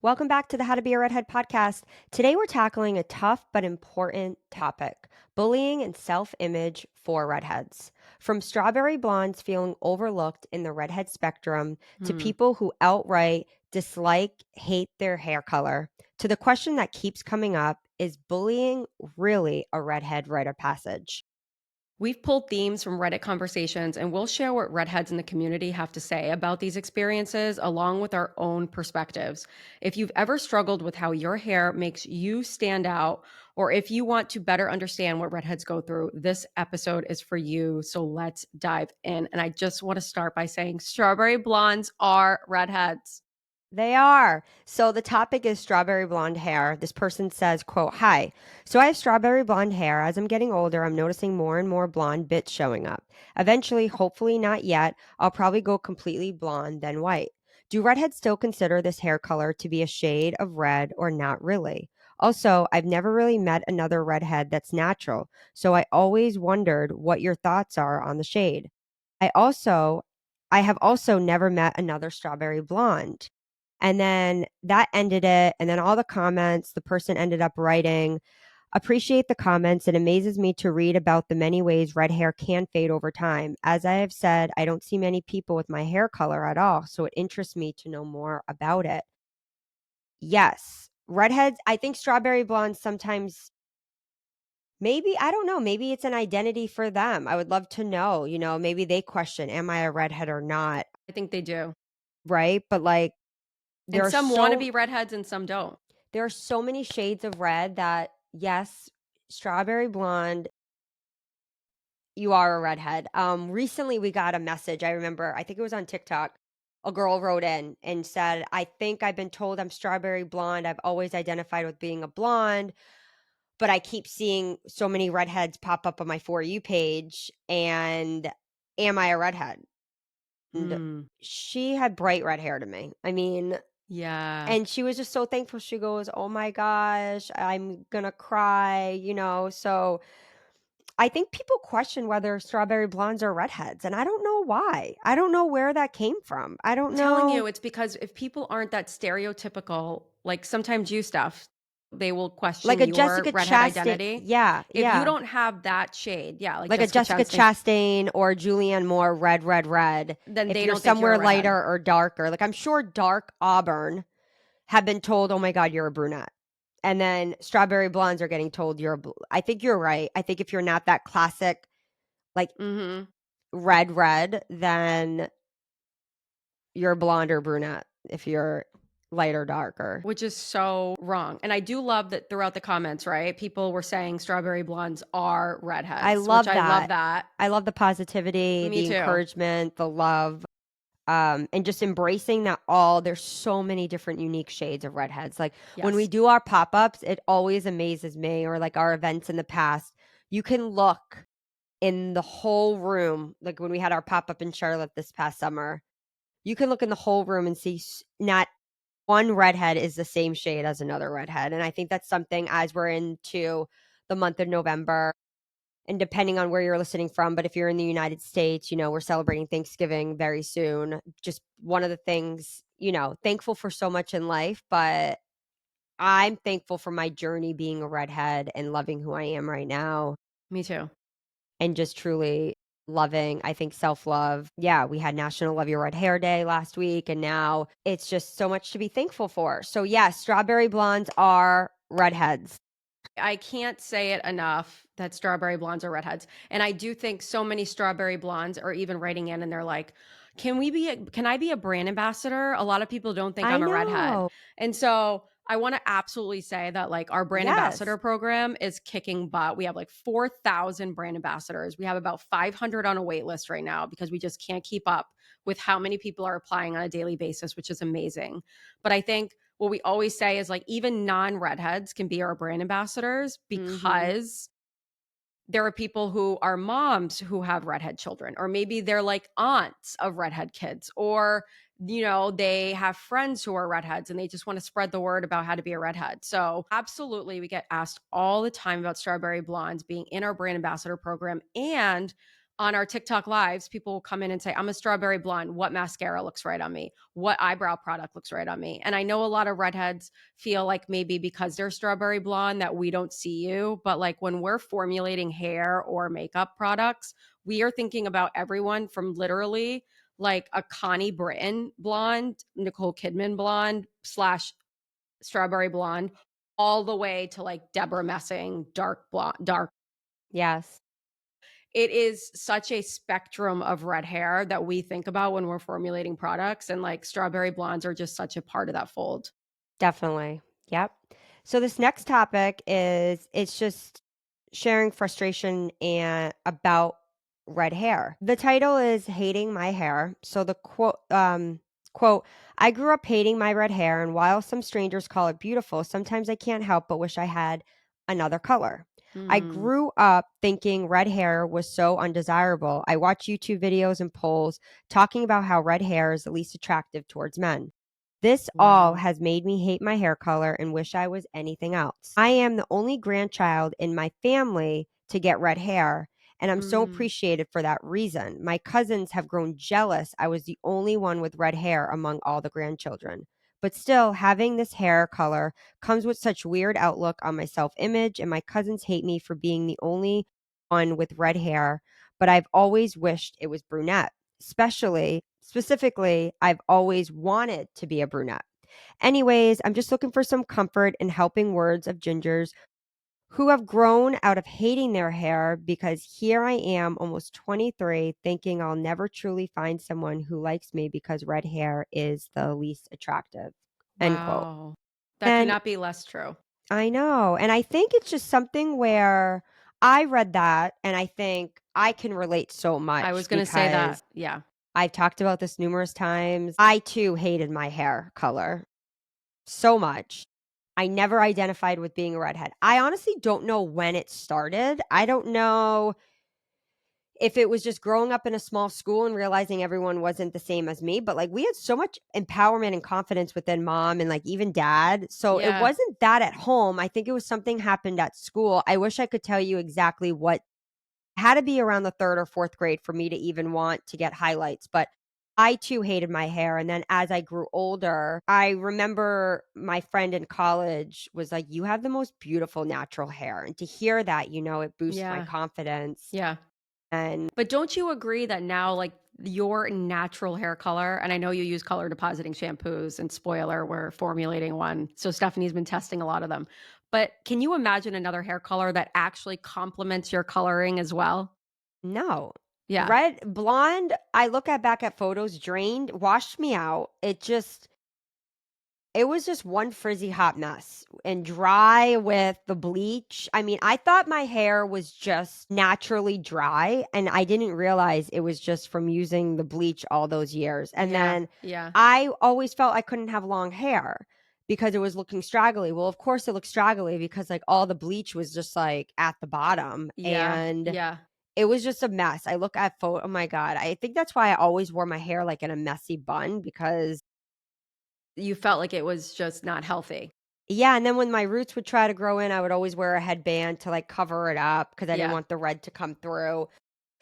Welcome back to the How to Be a Redhead podcast. Today we're tackling a tough but important topic, bullying and self-image for redheads. From strawberry blondes feeling overlooked in the redhead spectrum to Hmm. people who outright dislike, hate their hair color, to the question that keeps coming up, is bullying really a redhead rite of passage? We've pulled themes from Reddit conversations and we'll share what redheads in the community have to say about these experiences along with our own perspectives. If you've ever struggled with how your hair makes you stand out, or if you want to better understand what redheads go through, this episode is for you. So let's dive in. And I just want to start by saying strawberry blondes are redheads. They are. So the topic is strawberry blonde hair. This person says, quote, "Hi. So I have strawberry blonde hair. As I'm getting older, I'm noticing more and more blonde bits showing up. Eventually, hopefully not yet, I'll probably go completely blonde, then white. Do redheads still consider this hair color to be a shade of red or not really? Also, I've never really met another redhead that's natural, so I always wondered what your thoughts are on the shade. I also I have also never met another strawberry blonde." And then that ended it. And then all the comments, the person ended up writing, "Appreciate the comments. It amazes me to read about the many ways red hair can fade over time. As I have said, I don't see many people with my hair color at all, so it interests me to know more about it." Yes. Redheads, I think strawberry blondes sometimes, maybe, I don't know, maybe it's an identity for them. I would love to know, maybe they question, am I a redhead or not? I think they do. Right? But like, there And are some want to so be redheads and some don't. There are so many shades of red that, yes, strawberry blonde, you are a redhead. Recently we got a message. I remember, I think it was on TikTok. A girl wrote in and said, "I think I've been told I'm strawberry blonde. I've always identified with being a blonde, but I keep seeing so many redheads pop up on my For You page. And am I a redhead?" And Mm, she had bright red hair to me. I mean, yeah. and she was just so thankful. She goes, "Oh my gosh, I'm gonna cry." So I think people question whether strawberry blondes are redheads, and I don't know why. I don't know where that came from. I don't I'm telling know. you, it's because if people aren't that stereotypical, like sometimes you stuff, they will Like question a your Jessica redhead Chastain. identity. Yeah, If you yeah. don't have that shade, yeah, like Like a Jessica Jessica Chastain, Chastain or Julianne Moore, red, red, red. then If they you're don't think you're a somewhere redhead. lighter or darker, like I'm sure dark auburn have been told, "Oh my God, you're a brunette." And then strawberry blondes are getting told I think you're right. I think if you're not that classic, like Hmm. red, red, then you're blonde or brunette if you're light or darker. Which is so wrong. And I do love that throughout the comments, right? People were saying strawberry blondes are I redheads, which love I love that. that. I love the positivity, Me the too. encouragement, the love, and just embracing that there's so many different unique shades of redheads. Like when we Yes. do our pop-ups, it always amazes me, or like our events in the past. You can look in the whole room, like when we had our pop-up in Charlotte this past summer, you can look in the whole room and see not one redhead is the same shade as another redhead. And I think that's something, as we're into the month of November, and depending on where you're listening from, but if you're in the United States, we're celebrating Thanksgiving very soon. Just one of the things, thankful for so much in life, but I'm thankful for my journey being a redhead and loving who I am right now, Me too. and just truly loving, I think, self-love. Yeah, we had National Love Your Red Hair Day last week, and now it's just so much to be thankful for. So yes, strawberry blondes are redheads. I can't say it enough that strawberry blondes are redheads. And I do think so many strawberry blondes are even writing in and they're like, can I be a brand ambassador? A lot of people don't think I I'm a redhead. know. And so I want to absolutely say that like our brand ambassador Yes. program is kicking butt. We have like 4,000 brand ambassadors. We have about 500 on a wait list right now because we just can't keep up with how many people are applying on a daily basis, which is amazing. But I think what we always say is like even non-redheads can be our brand ambassadors Mhm. because there are people who are moms who have redhead children, or maybe they're like aunts of redhead kids, or they have friends who are redheads and they just want to spread the word about how to be a redhead. So absolutely, we get asked all the time about strawberry blondes being in our brand ambassador program. And on our TikTok lives, people will come in and say, I'm a strawberry blonde. What mascara looks right on me? What eyebrow product looks right on me? And I know a lot of redheads feel like maybe because they're strawberry blonde that we don't see you. But like when we're formulating hair or makeup products, we are thinking about everyone from literally like a Connie Britton blonde, Nicole Kidman blonde slash strawberry blonde, all the way to like Deborah Messing, dark blonde, dark. Yes, It is such a spectrum of red hair that we think about when we're formulating products. And like strawberry blondes are just such a part of that fold. definitely. Yep. So this next topic is it's just sharing frustration and about red hair. The title is Hating My Hair. So the quote, I grew up hating my red hair, and while some strangers call it beautiful, sometimes I can't help but wish I had another color. I Mm, grew up thinking red hair was so undesirable. I watch YouTube videos and polls talking about how red hair is the least attractive towards men. This all wow. has made me hate my hair color and wish I was anything else. I am the only grandchild in my family to get red hair, and I'm so Mm, appreciated for that reason. My cousins have grown jealous I was the only one with red hair among all the grandchildren. But still, having this hair color comes with such weird outlook on my self-image, and my cousins hate me for being the only one with red hair, but I've always wished it was brunette. Specifically, I've always wanted to be a brunette. Anyways, I'm just looking for some comfort in helping words of gingers who have grown out of hating their hair, because here I am, almost 23, thinking I'll never truly find someone who likes me because red hair is the least attractive. End quote. wow. That could And not be less true. I know. And I think it's just something where I read that and I think I can relate so I much was going to say because that. Yeah. I've talked about this numerous times. I too hated my hair color so much. I never identified with being a redhead. I honestly don't know when it started. I don't know if it was just growing up in a small school and realizing everyone wasn't the same as me, but like we had so much empowerment and confidence within mom and like even dad. So it Yeah. wasn't that at home. I think it was something happened at school. I wish I could tell you exactly what had to be around the 3rd or 4th grade for me to even want to get highlights, but I too hated my hair, and then as I grew older, I remember my friend in college was like, "You have the most beautiful natural hair," and to hear that, it boosted my Yeah. confidence, Yeah. and But don't you agree that now, like your natural hair color, and I know you use color depositing shampoos, and spoiler, we're formulating one. So Stephanie's been testing a lot of them. But can you imagine another hair color that actually complements your coloring as well? no. Yeah. Blonde, I look at back at photos, drained, washed me out. It was just one frizzy hot mess and dry with the bleach. I mean, I thought my hair was just naturally dry, and I didn't realize it was just from using the bleach all those years. And Yeah. then Yeah. I always felt I couldn't have long hair because it was looking straggly. Well, of course it looked straggly because like all the bleach was just like at the bottom, Yeah. and Yeah. it was just a mess. I look at photo, oh my god. I think that's why I always wore my hair like in a messy bun because You felt like it was just not healthy. yeah, and then when my roots would try to grow in, I would always wear a headband to, like, cover it up because I didn't Yeah. want the red to come through.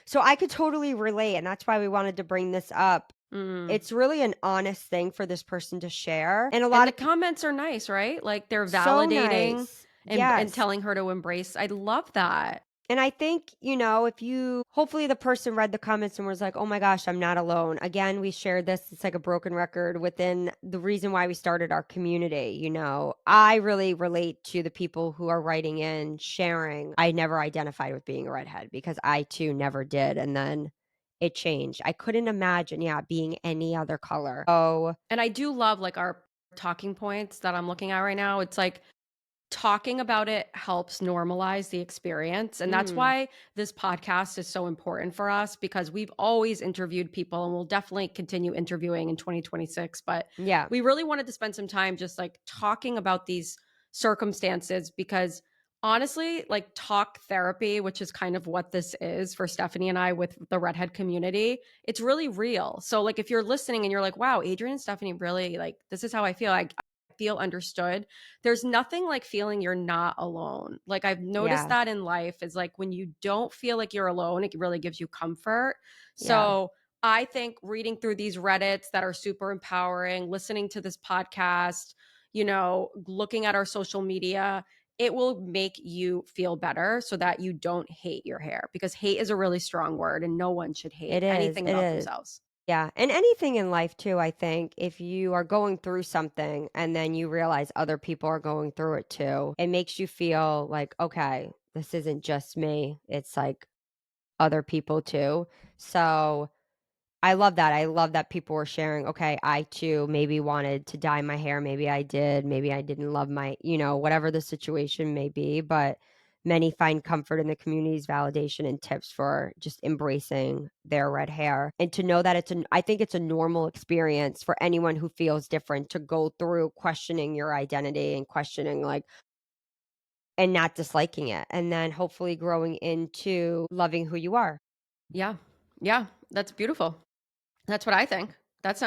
So I could totally relate, and that's why we wanted to bring this up. Mm. It's really an honest thing for this person to share, and a And lot the of comments are nice, right? Like they're so validating nice. and Yes. telling her to embrace. I love that. And I think, if you hopefully the person read the comments and was like, "Oh my gosh, I'm not alone." Again, we shared this. It's like a broken record within the reason why we started our community. I really relate to the people who are writing in, sharing. I never identified with being a redhead because I too never did. And then it changed. I couldn't imagine, yeah, being any other color. Oh, And I do love like our talking points that I'm looking at right now. It's like talking about it helps normalize the experience. And that's mm, why this podcast is so important for us because we've always interviewed people and we'll definitely continue interviewing in 2026. But yeah. we really wanted to spend some time just like talking about these circumstances because honestly, like talk therapy, which is kind of what this is for Stephanie and I with the redhead community, it's really real. So, like, if you're listening and you're like, wow, Adrian and Stephanie really like, this is how I feel. feel understood. There's nothing like feeling you're not alone. Like I've noticed Yeah. that in life is like when you don't feel like you're alone, it really gives you comfort. Yeah. So I think reading through these Reddits that are super empowering, listening to this podcast, looking at our social media, it will make you feel better so that you don't hate your hair, because hate is a really strong word and no one should hate It is. anything It about is. themselves. Yeah, and anything in life too, I think, if you are going through something and then you realize other people are going through it too, it makes you feel like, okay, this isn't just me. It's like other people too. So I love that. I love that people were sharing, okay, I too maybe wanted to dye my hair. Maybe I did. Maybe I didn't love whatever the situation may be. But many find comfort in the community's validation and tips for just embracing their red hair. And to know that I think it's a normal experience for anyone who feels different to go through questioning your identity and questioning, like, and not disliking it. And then hopefully growing into loving who you are. Yeah. Yeah. That's beautiful. That's what I think. That's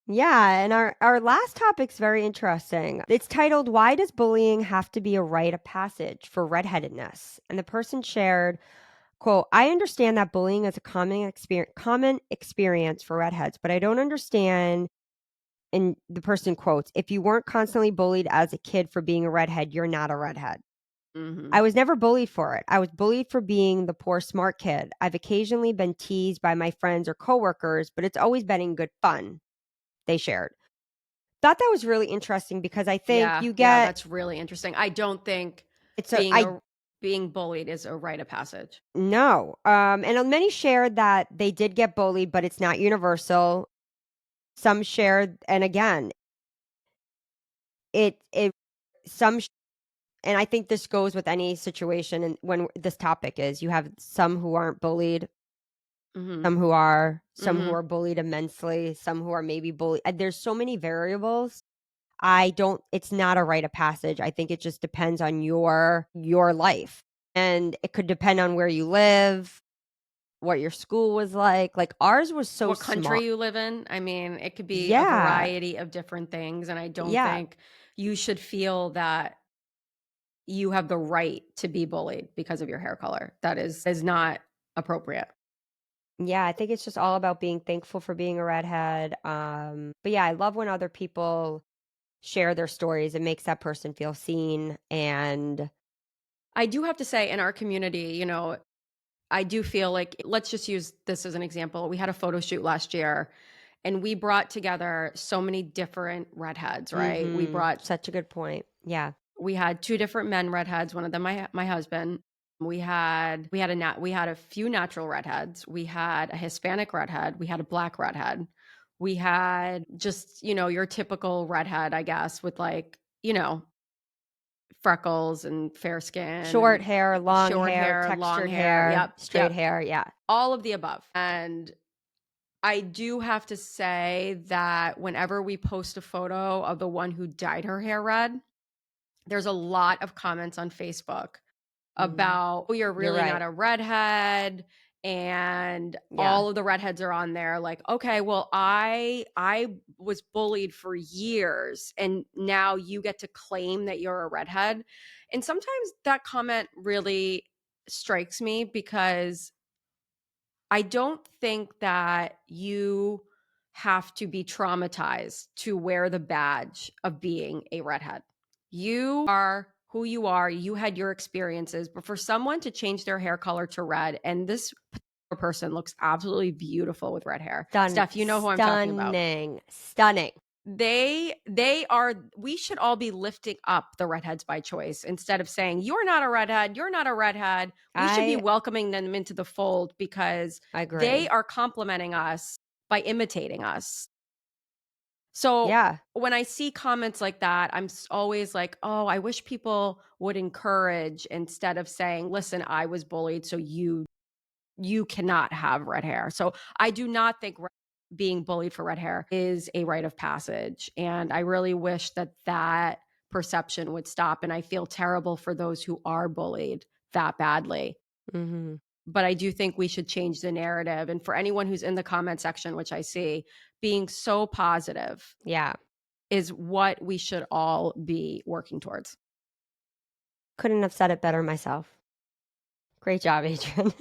Yeah, and our last topic's very interesting. It's titled "Why Does Bullying Have to Be a Rite of Passage for Redheadedness?" And the person shared, quote, "I understand that bullying is a common experience for redheads, but I don't understand." And the person quotes, "If you weren't constantly bullied as a kid for being a redhead, you're not a redhead." mhm. I was never bullied for it. I was bullied for being the poor smart kid. I've occasionally been teased by my friends or coworkers, but it's always been in good fun, they shared. Thought that was really interesting because I think Yeah. you Yeah, get that's really interesting. I don't think it's a being I a being bullied is a rite of passage. no, and many shared that they did get bullied, but it's not universal. Some shared, and again, it some, and I think this goes with any situation. And when this topic is, you have some who aren't bullied, Mhm. some who are Mhm. bullied immensely, some who are maybe bullied. There's so many variables. I don't. It's not a rite of passage. I think it just depends on your life, and it could depend on where you live, what your school was like. Like ours was so What small. country you live in. I mean, it could be a Yeah, variety of different things, and I don't yeah, think you should feel that you have the right to be bullied because of your hair color. That is not appropriate. yeah. I think it's just all about being thankful for being a redhead. But yeah, I love when other people share their stories. It makes that person feel seen, and I do have to say, in our community, I do feel like, let's just use this as an example. We had a photo shoot last year and we brought together so many different redheads, right? such a good point. Yeah, We had two different men redheads, one of them my husband. We had a few natural redheads. We had a Hispanic redhead, we had a black redhead. We had just, your typical redhead, I guess, with like, freckles and fair skin short and hair, long short hair, hair, long textured hair. hair, Yep, straight yep. hair. Yeah. All of the above. And I do have to say that whenever we post a photo of the one who dyed her hair red, there's a lot of comments on Facebook Mm, about, "Oh, you're you're really not right. a redhead." And Yeah. all of the redheads are on there like, "Okay, well, I was bullied for years and now you get to claim that you're a redhead." And sometimes that comment really strikes me because I don't think that you have to be traumatized to wear the badge of being a redhead. You are who you are. You had your experiences, but for someone to change their hair color to red, and this particular person looks absolutely beautiful with red hair. Steph, you know who I'm talking about. Stunning. Stunning. They are, we should all be lifting up the redheads by choice instead of saying, "You're not a redhead, you're not a redhead." We should be I welcoming them into the fold because they agree. are complimenting us by imitating us. So Yeah. when I see comments like that, always like, "Oh, I wish people would encourage instead of saying, 'Listen, I was bullied, so you cannot have red hair.'" So I do not think being bullied for red hair is a rite of passage. And I really wish that that perception would stop. And I feel terrible for those who are bullied that badly. Mhm. But I do think we should change the narrative. And for anyone who's in the comment section, which I see, being so positive, Yeah. is what we should all be working towards. Couldn't have said it better myself. Great job, Adrian.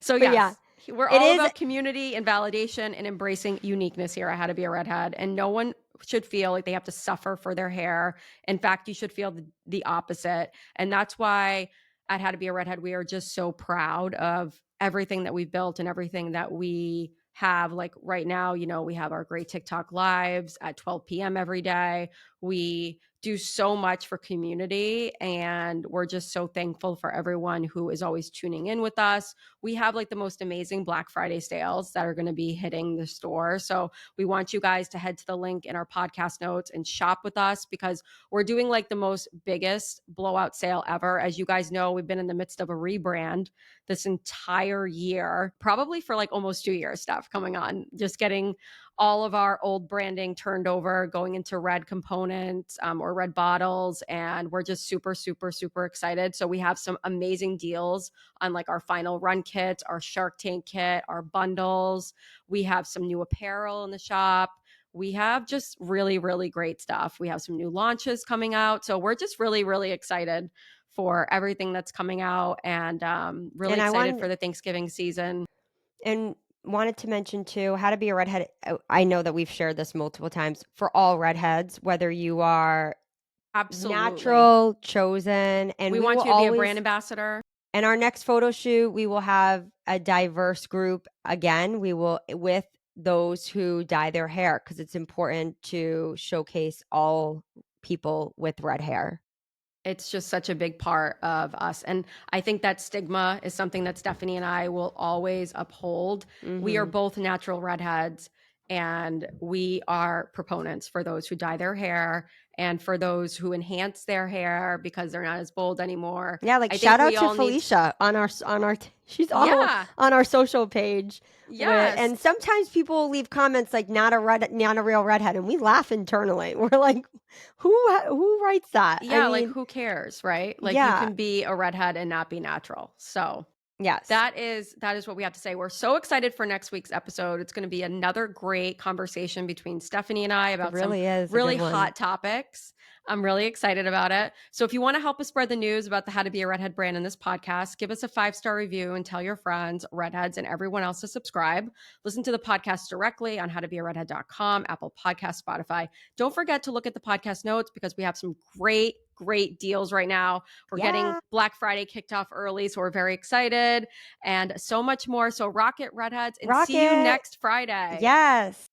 So But yeah, yes, we're it all is. about community and validation and embracing uniqueness here at How to Be a Redhead. And no one should feel like they have to suffer for their hair. In fact, you should feel the opposite. And that's why at How to Be a Redhead, we are just so proud of everything that we've built and everything that we have. Like right now, we have our great TikTok lives at 12 p.m. every day. We do so much for community, and we're just so thankful for everyone who is always tuning in with us. We have like the most amazing Black Friday sales that are going to be hitting the store. So we want you guys to head to the link in our podcast notes and shop with us, because we're doing like the most biggest blowout sale ever. As you guys know, we've been in the midst of a rebrand this entire year, probably for like almost 2 years stuff coming on, just getting all of our old branding turned over, going into red components or red bottles. And we're just super, super, super excited. So we have some amazing deals on like our final run kits, our Shark Tank kit, our bundles. We have some new apparel in the shop. We have just really, really great stuff. We have some new launches coming out. So we're just really, really excited for everything that's coming out, and really And I excited wanted for the Thanksgiving season. and wanted to mention too, how to be a redhead. I know that we've shared this multiple times for all redheads, whether you are Absolutely. natural, chosen, and We we will want you to be a brand always. ambassador. In our next photo shoot, we will have a diverse group again. We will with those who dye their hair, because it's important to showcase all people with red hair. It's just such a big part of us. And I think that stigma is something that Stephanie and I will always uphold. We are Mm-hmm. both natural redheads, and we are proponents for those who dye their hair and for those who enhance their hair because they're not as bold anymore. Yeah, like I think shout out we to all need, Felicia on our she's all yeah, on our social page with, yes. and sometimes people will leave comments like not a real redhead, and we laugh internally. We're like, who writes that? I Yeah, like mean, who cares, right? Like you yeah, can be a redhead and not be natural. So yes, that is what we have to say. We're so excited for next week's episode. It's going to be another great conversation between Stephanie and I it about some really is a really good one. hot topics. I'm really excited about it. So if you want to help us spread the news about the How to Be a Redhead brand in this podcast, give us a 5-star review and tell your friends, redheads, and everyone else to subscribe. Listen to the podcast directly on howtobearedhead.com, Apple Podcast, Spotify. Don't forget to look at the podcast notes, because we have some great, great deals right now. We're getting Yeah, Black Friday kicked off early, so we're very excited, and so much more. So rock it, redheads, and see you rocket, next Friday. yes.